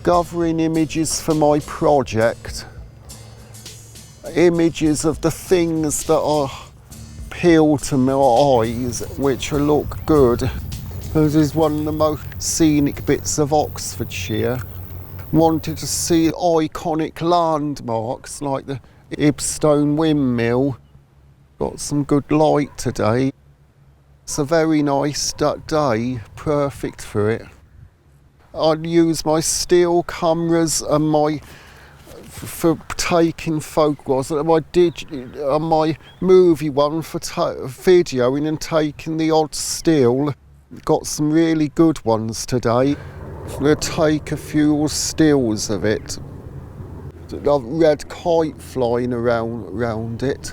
Gathering images for my project, images of the things that appeal to my eyes, which look good. This is one of the most scenic bits of Oxfordshire. Wanted to see iconic landmarks like the Ibstone windmill. Got some good light today. It's a very nice day, perfect for it. I'd use my still cameras and for taking photographs. My movie one for videoing and taking the odd still. Got some really good ones today. I'm going to take a few stills of it. A red kite flying around it.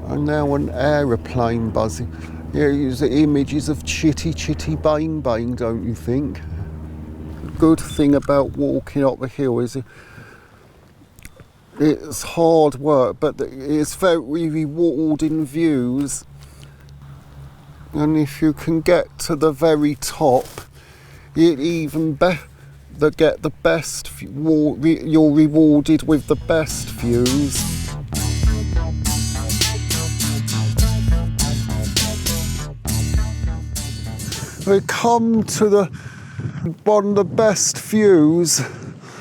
And now an aeroplane buzzing. Yeah, use the images of chitty chitty bang bang, don't you think? The good thing about walking up a hill is it's hard work, but it's very rewarding views. And if you can get to the very top, it even get the best. You're rewarded with the best views. We come to one of the best views,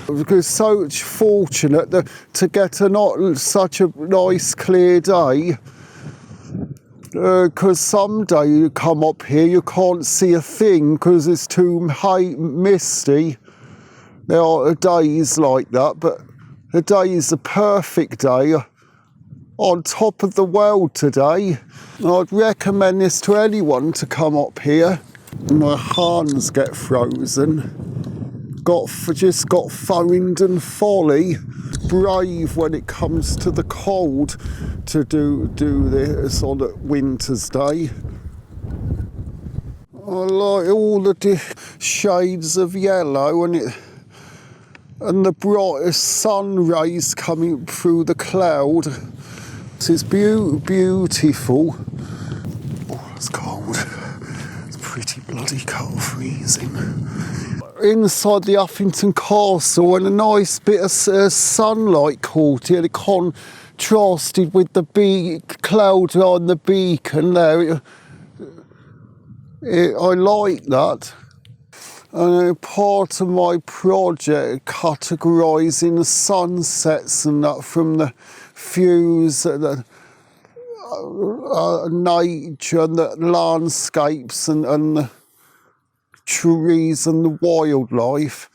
because so fortunate to get such a nice clear day. Because someday you come up here, you can't see a thing because it's too misty. There are days like that, but today is a perfect day. On top of the world today. I'd recommend this to anyone to come up here. My hands get frozen. Just got Farringdon Folly. Brave when it comes to the cold to do this on a winter's day. I like all the shades of yellow and the brightest sun rays coming through the cloud. It's beautiful. Oh, it's cold. It's pretty bloody cold, freezing. Inside the Uffington Castle, and a nice bit of sunlight caught it. It contrasted with the cloud on the beacon there. I like that. And part of my project, categorising the sunsets and that from the views, the nature and the landscapes and the trees and the wildlife.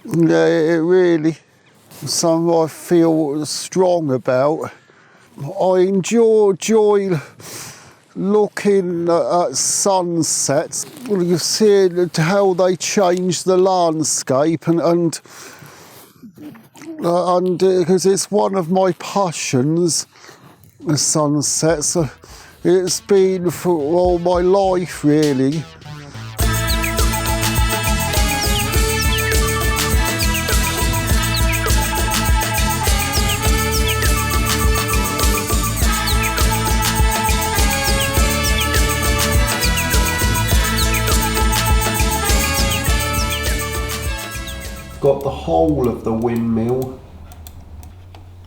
Yeah, it really something I feel strong about. I enjoy looking at sunsets. You see how they change the landscape and because it's one of my passions, the sunsets. It's been for all my life, really. Got the whole of the windmill.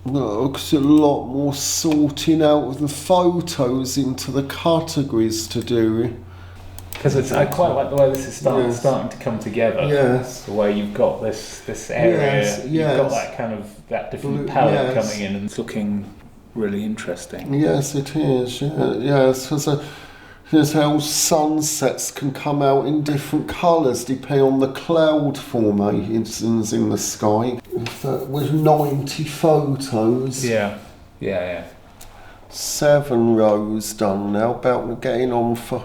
It's a lot more sorting out of the photos into the categories to do. Because I quite like the way this is starting to come together. Yes. The way you've got this area, yes. You've got that kind of that different palette coming in and it's looking really interesting. Yes, it is. Yes, because here's how sunsets can come out in different colours depending on the cloud formations in the sky. With 90 photos. Yeah. 7 rows done now, about getting on for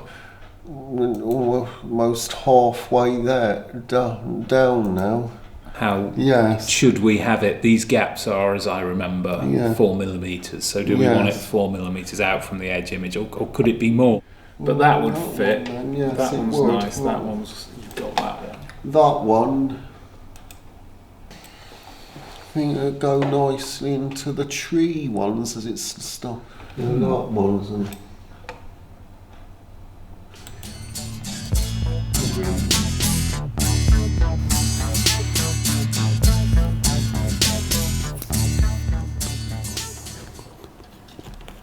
almost halfway there, down now. How should we have it? These gaps are, as I remember, 4mm. So do we want it 4mm out from the edge image, or could it be more? But that would fit. Yes, that one's nice. That one's that one, I think it'll go nicely into the tree ones as it's stuff. That ones and.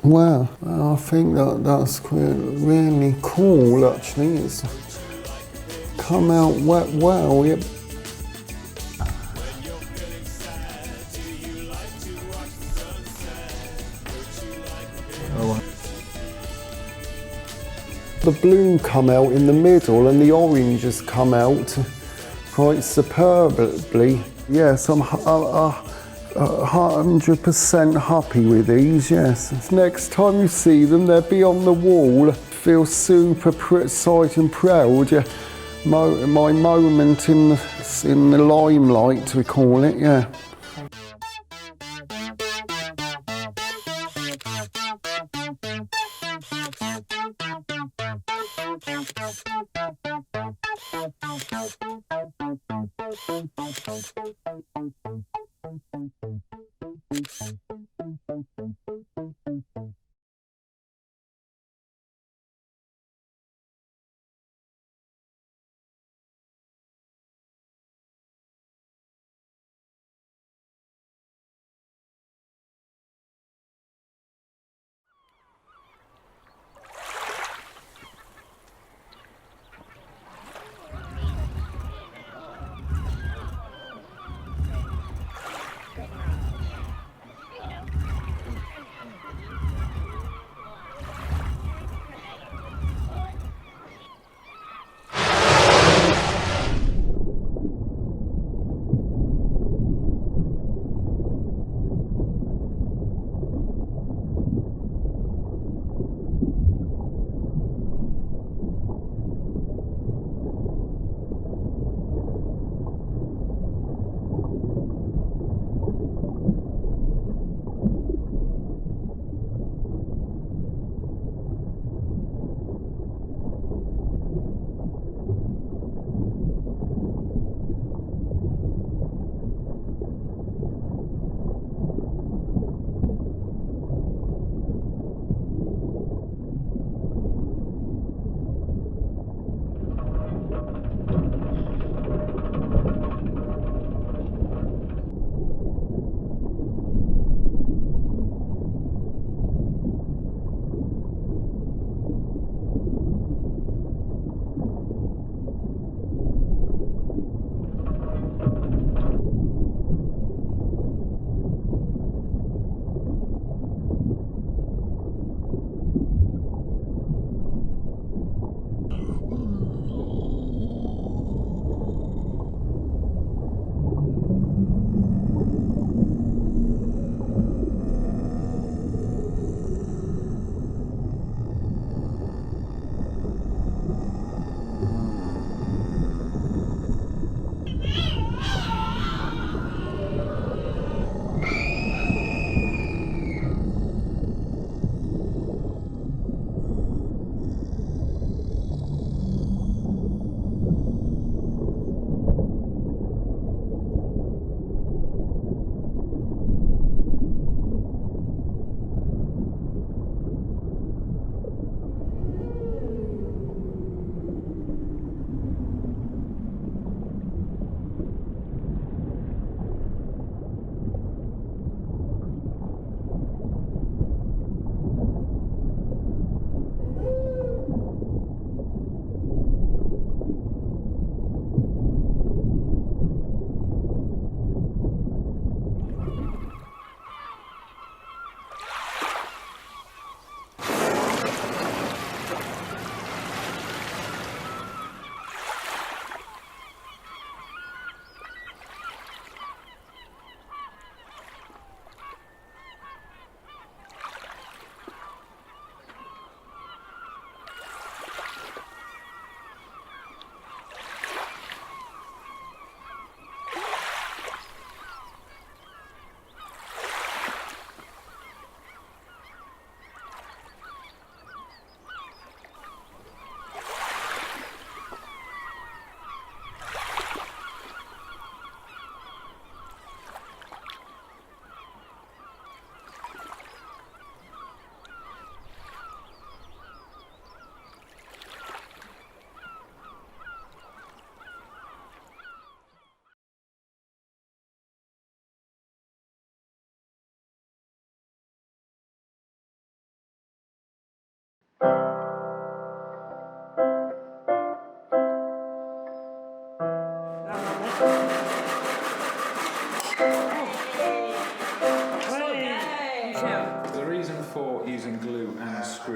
Wow, I think that's quite really cool actually. It's come out well. Yep. The blue come out in the middle and the orange has come out quite superbly. Yes, I'm 100% happy with these, yes. Next time you see them, they'll be on the wall. Feel super excited and proud. Yeah. My moment in the limelight, we call it, yeah.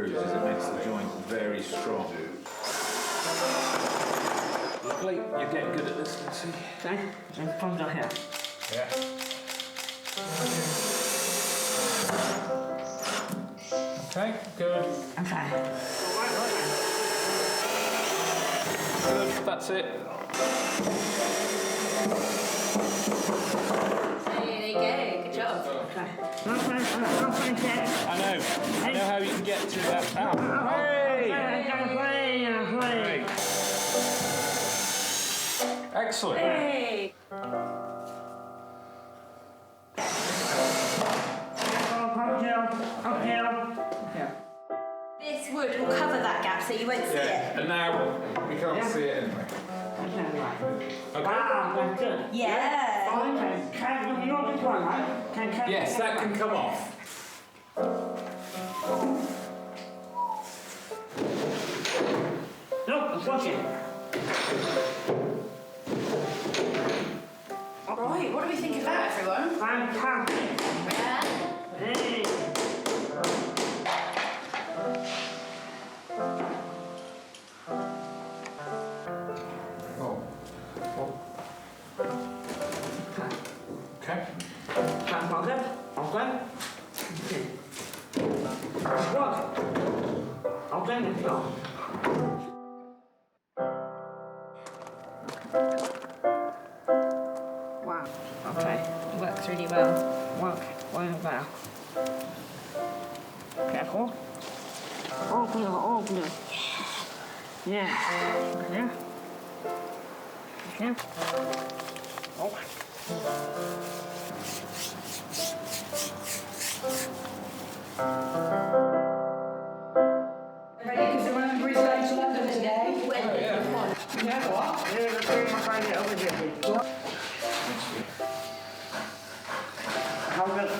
screws is it makes the joint very strong. Lovely, you're getting good at this, Lucy. Okay, and from down here. Yeah. Okay, good. Okay. Good, that's it. There you go, good job. Okay. I know how you can get through that. Ow. Hey! Great. Excellent. Hey! This wood will cover that gap so you won't see it. And now we can't see it anyway. Okay. Wow, that's good. Yeah. Okay, you know this one, right? Yes, that can come off. Look, watch it. Right, what do we think of that, everyone? Fantastic. Yeah. Hey. Okay. Okay. What? Okay, let's go. Wow. Okay. It works really well. Work. Well. Careful. Open it. Yeah. Yeah. Yeah. Okay. Ready? Because remember he's going to London today. Yeah, what? Yeah, let's bring my friend over here. How does it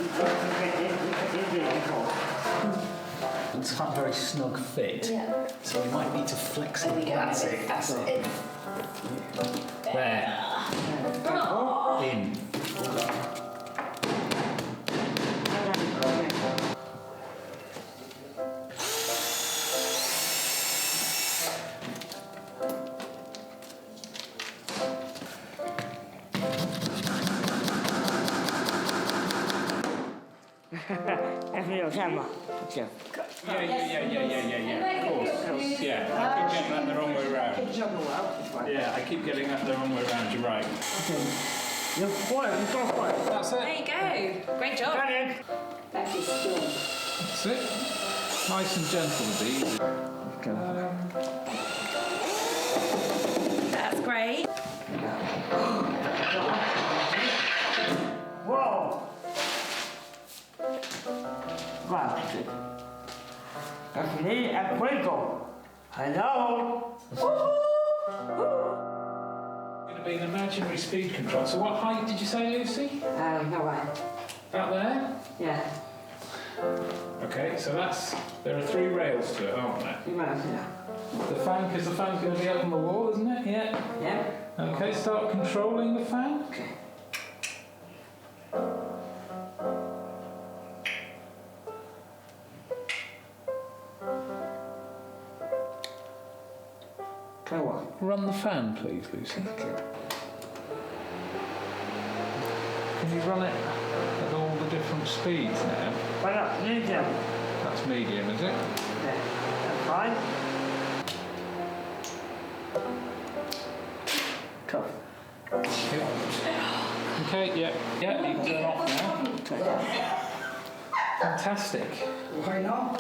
It's not a very snug fit, so we might need to flex it. That's it. There. In. That's your camera. Yeah. Of course. Yeah, I keep getting that the wrong way around. Yeah, I keep getting that the wrong way around. You're right. You're quiet. That's it. There you go. Great job. That is still. That's it. Nice and gentle, these. That's great. Whoa! Wow. That's me at Waco. Hello? Going to be an imaginary speed control. So what height did you say, Lucy? No way. Out there? Yeah. Okay, so there are 3 rails to it, aren't there? The fan, because the fan's going to be up on the wall, isn't it? Yeah. Yeah. Okay, start controlling the fan. Okay. Run the fan, please, Lucy. Can you run it at all the different speeds now? Why not? Medium. That's medium, is it? Yeah. That's fine. Tough. Okay, yeah, you can turn off now. Fantastic. Why not?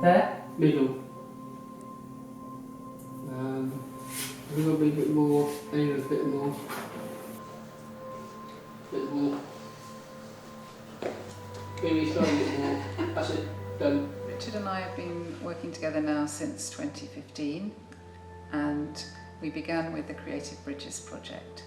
There? Middle. We're going to be a bit more, a bit more. Bit more. Maybe slightly a bit more. That's it, done. Richard and I have been working together now since 2015, and we began with the Creative Bridges project,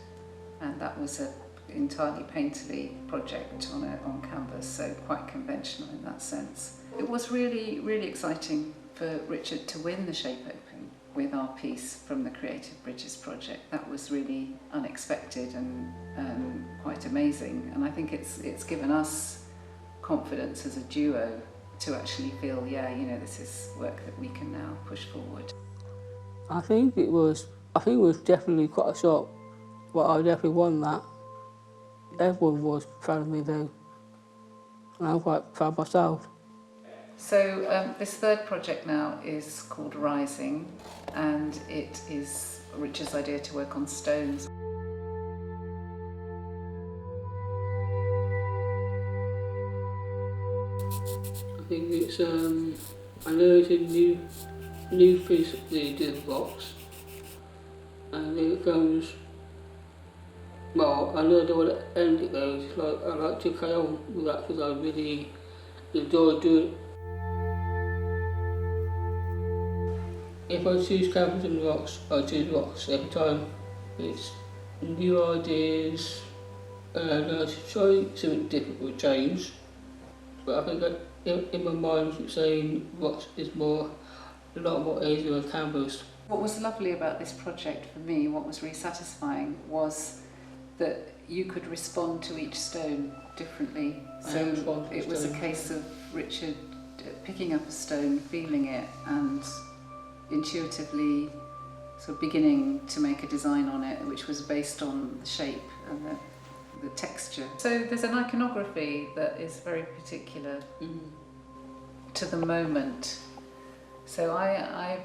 and that was an entirely painterly project on canvas, so quite conventional in that sense. It was really, really exciting for Richard to win the Shape Open with our piece from the Creative Bridges project. That was really unexpected and quite amazing, and I think it's given us confidence as a duo to actually feel, yeah, you know, this is work that we can now push forward. I think it was definitely quite a shock, but I definitely won that. Everyone was proud of me though, and I'm quite proud myself. So this third project now is called Rising, and it is Richard's idea to work on stones. I think it's, I know it's a new piece that they did in the box, and it goes, well, I know the way the end it goes, like, I like to carry on with that because I really enjoy doing it. If I choose canvas and rocks, I choose rocks every time. It's new ideas, and I try something different with change, but I think that in my mind I'm saying rocks is a lot more easier than canvas. What was lovely about this project for me, what was really satisfying, was that you could respond to each stone differently. So it was a case of Richard picking up a stone, feeling it, and intuitively sort of beginning to make a design on it, which was based on the shape and the texture. So there's an iconography that is very particular to the moment. So I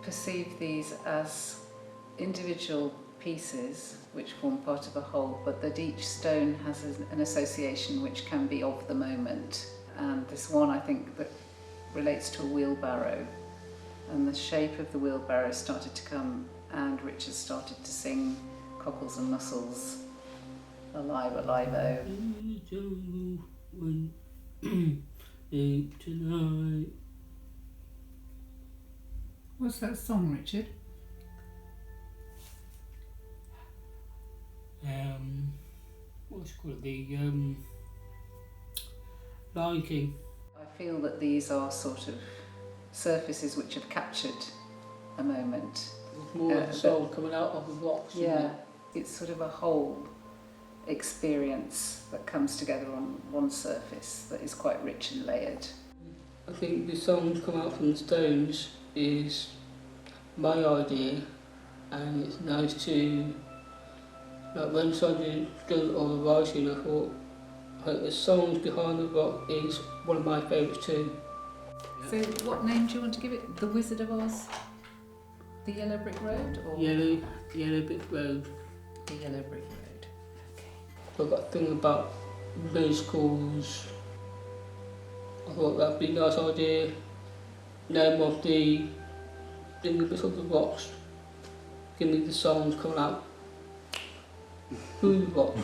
perceive these as individual pieces which form part of a whole, but that each stone has an association which can be of the moment. And this one, I think, that relates to a wheelbarrow, and the shape of the wheelbarrow started to come, and Richard started to sing Cockles and Mussels, alive, alive-o. Tonight. What's that song, Richard? What's it called? The Lion King. I feel that these are sort of surfaces which have captured a moment. It's more like a soul coming out of the rocks. Yeah, it's sort of a whole experience that comes together on one surface that is quite rich and layered. I think the songs come out from the stones is my idea, and it's nice to, like when somebody does all the writing, I thought like the songs behind the rock is one of my favourites too. So what name do you want to give it? The Wizard of Oz? The Yellow Brick Road? Or Yellow Brick Road. The Yellow Brick Road. Okay. I've got a thing about musicals. I thought that'd be a nice idea. Name of the thing of the rocks. Give me the songs coming out through the rocks.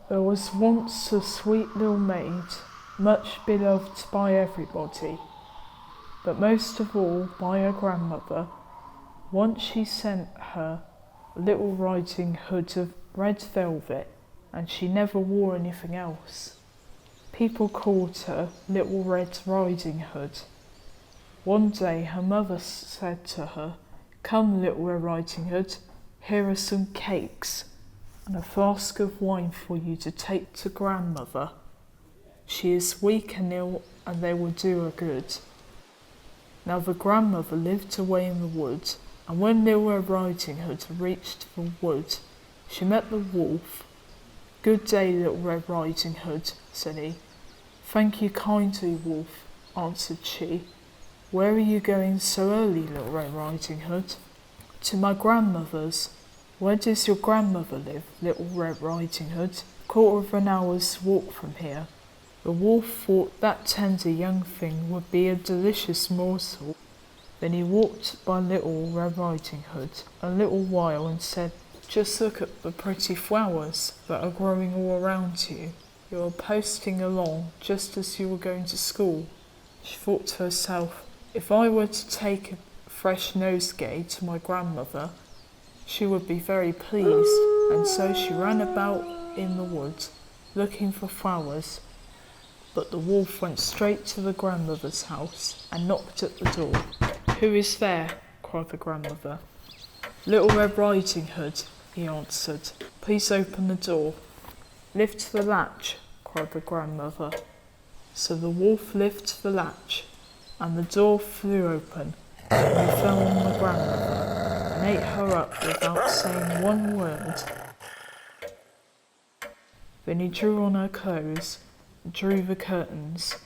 There was once a sweet little maid, much beloved by everybody, but most of all by her grandmother. Once she sent her a little riding hood of red velvet, and she never wore anything else. People called her Little Red Riding Hood. One day her mother said to her, "Come, Little Red Riding Hood, here are some cakes and a flask of wine for you to take to grandmother. She is weak and ill, and they will do her good." Now the grandmother lived away in the wood, and when Little Red Riding Hood reached the wood, she met the wolf. "Good day, Little Red Riding Hood," said he. "Thank you kindly, Wolf," answered she. "Where are you going so early, Little Red Riding Hood?" "To my grandmother's." "Where does your grandmother live, Little Red Riding Hood?" "Quarter of an hour's walk from here." The wolf thought that tender young thing would be a delicious morsel. Then he walked by Little Red Riding Hood a little while and said, "Just look at the pretty flowers that are growing all around you. You are posting along just as you were going to school." She thought to herself, "If I were to take a fresh nosegay to my grandmother, she would be very pleased," and so she ran about in the wood looking for flowers. But the wolf went straight to the grandmother's house and knocked at the door. "Who is there?" cried the grandmother. "Little Red Riding Hood," he answered. "Please open the door." "Lift the latch," cried the grandmother. So the wolf lifted the latch, and the door flew open, and he fell on the grandmother and ate her up without saying one word. Then he drew on her clothes and drew the curtains.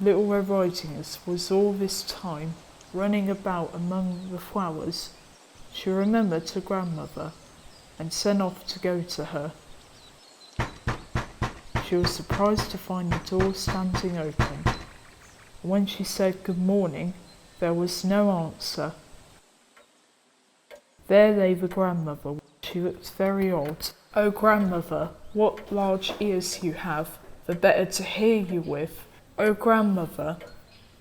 Little Red Riding Hood was all this time running about among the flowers. She remembered her grandmother and set off to go to her. She was surprised to find the door standing open. When she said good morning, there was no answer. There lay the grandmother. She looked very odd. "Oh, grandmother, what large ears you have, the better to hear you with. Oh, grandmother,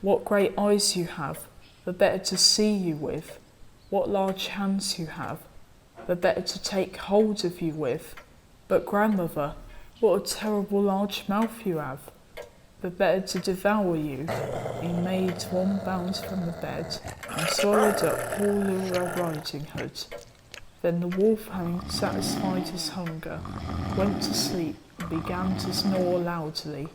what great eyes you have, the better to see you with. What large hands you have, the better to take hold of you with. But grandmother, what a terrible large mouth you have, the better to devour you. He made one bound from the bed and swallowed up poor Little Red Riding Hood. Then the wolf, having satisfied his hunger, went to sleep and began to snore loudly.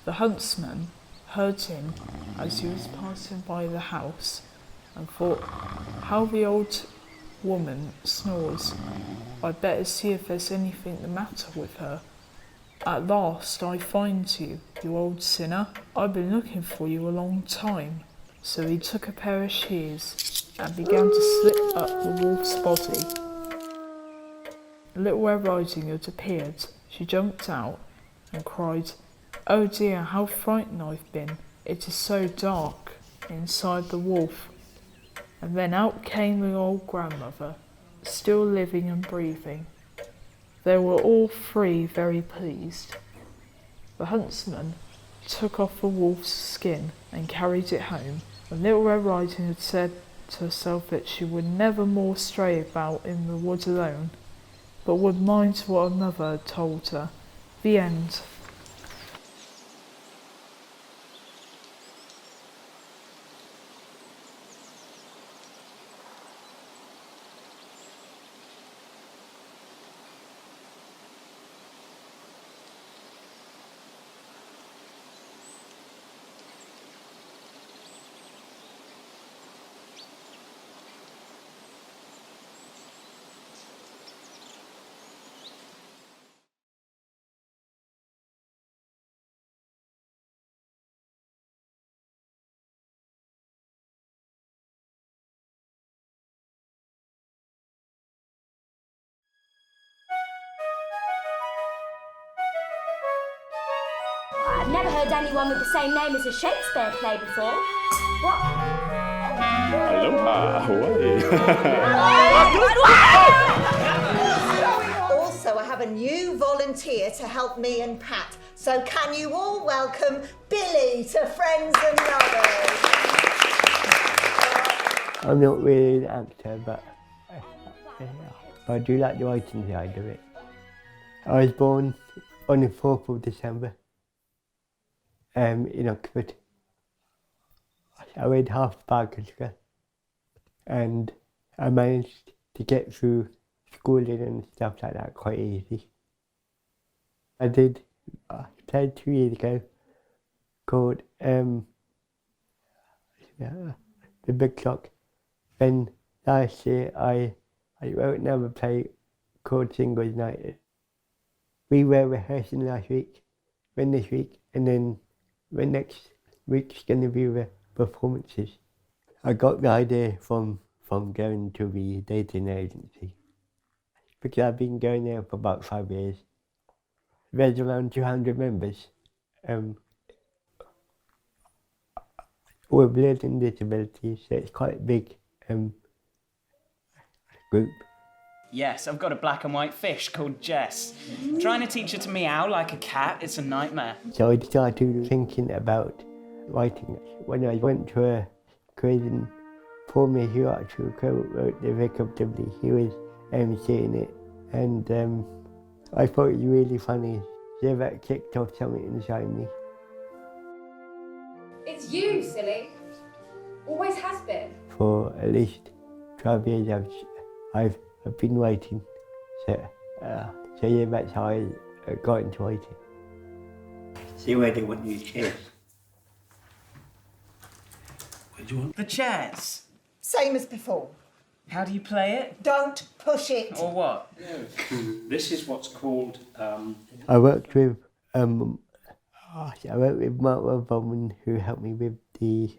The huntsman heard him as he was passing by the house and thought, how the old woman snores. I'd better see if there's anything the matter with her. At last I find you, you old sinner. I've been looking for you a long time. So he took a pair of shears and began to slip up the wolf's body. Little Red Riding Hood appeared. She jumped out and cried, oh dear, how frightened I've been. It is so dark inside the wolf. And then out came the old grandmother, still living and breathing. They were all three very pleased. The huntsman took off the wolf's skin and carried it home, and Little Red Riding Hood said to herself that she would never more stray about in the wood alone, but would mind what her mother had told her. The end. I've never heard anyone with the same name as a Shakespeare play before. What? Aloha, Hawaii. Also, I have a new volunteer to help me and Pat. So can you all welcome Billy to Friends and Lovers? I'm not really an actor, but I do like the writing side of it. I was born on the 4th of December in Oxford. I read half the Barker and I managed to get through schooling and stuff like that quite easy. I played 2 years ago called The Big Clock. Then last year I wrote another play called Singles Night. We were rehearsing last week, then this week, and then the next week's going to be the performances. I got the idea from going to the dating agency because I've been going there for about 5 years. There's around 200 members. With learning disabilities, so it's quite a big group. Yes, I've got a black and white fish called Jess. Trying to teach her to meow like a cat, it's a nightmare. So I started thinking about writing. When I went to a quiz for me, who actually wrote the Vic of Dibley, he was emceeing it, and I thought it was really funny. So that kicked off something inside me. It's you, silly. Always has been. For at least 12 years I've been writing. So yeah, that's how I got into writing. See where they want you chairs. What do you want? The chairs. Same as before. How do you play it? Don't push it. Or what? This is what's called... I worked with Mark Bowman, who helped me with the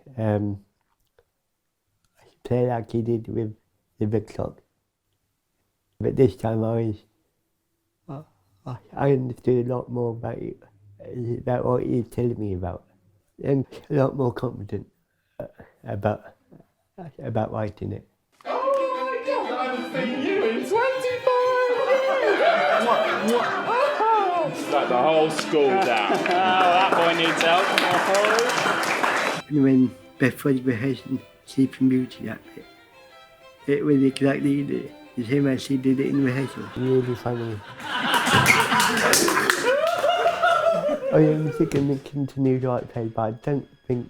play like he did with the Big Clock. But this time I understood a lot more about what he was telling me about, and a lot more confident about writing it. Oh my God, I haven't seen you in 25 years! Like the whole school down. Oh, that boy needs help. When before rehearsing Sleeping Beauty that bit. It was exactly the same as she did it in rehearsal. Really funny. I am thinking of continue to write plays, but I don't think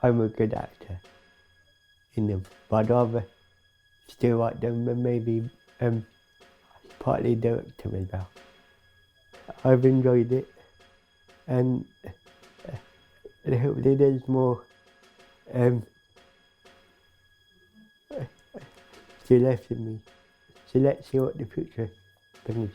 I'm a good actor in them. But I'd rather still write them and maybe partly direct them as well. I've enjoyed it, and hopefully there's more still left in me. So let's see what the future brings.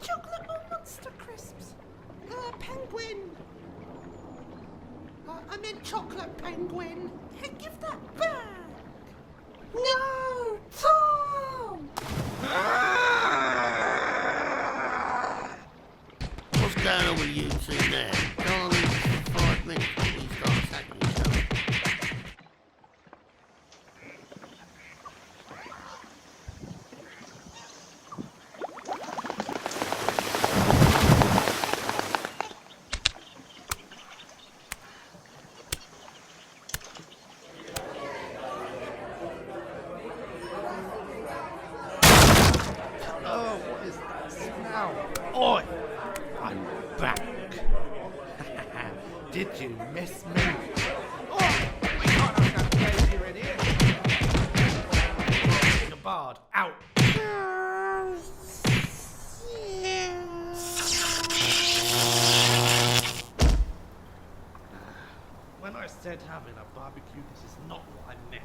Chocolate or Monster Crisps? Penguin. I meant chocolate penguin. Hey, give that back. No, Tom! What's going on with you two now? Go on in 5 minutes before you start attacking each other. Oh, what is that smell? Oi! I'm back. Did you miss me? Oh, we can't have that place, you idiot. The bard, out. When I said having a barbecue, this is not what I meant.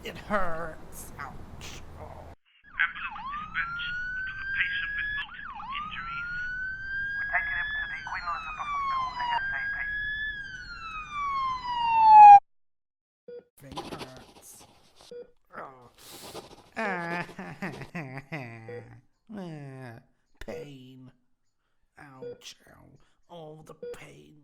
It hurts. Ouch. Ambulance dispatch. We've got a patient with multiple injuries. We're taking him to the Queen Elizabeth Hospital ASAP. Pain. Ouch. Ow. Oh, the pain.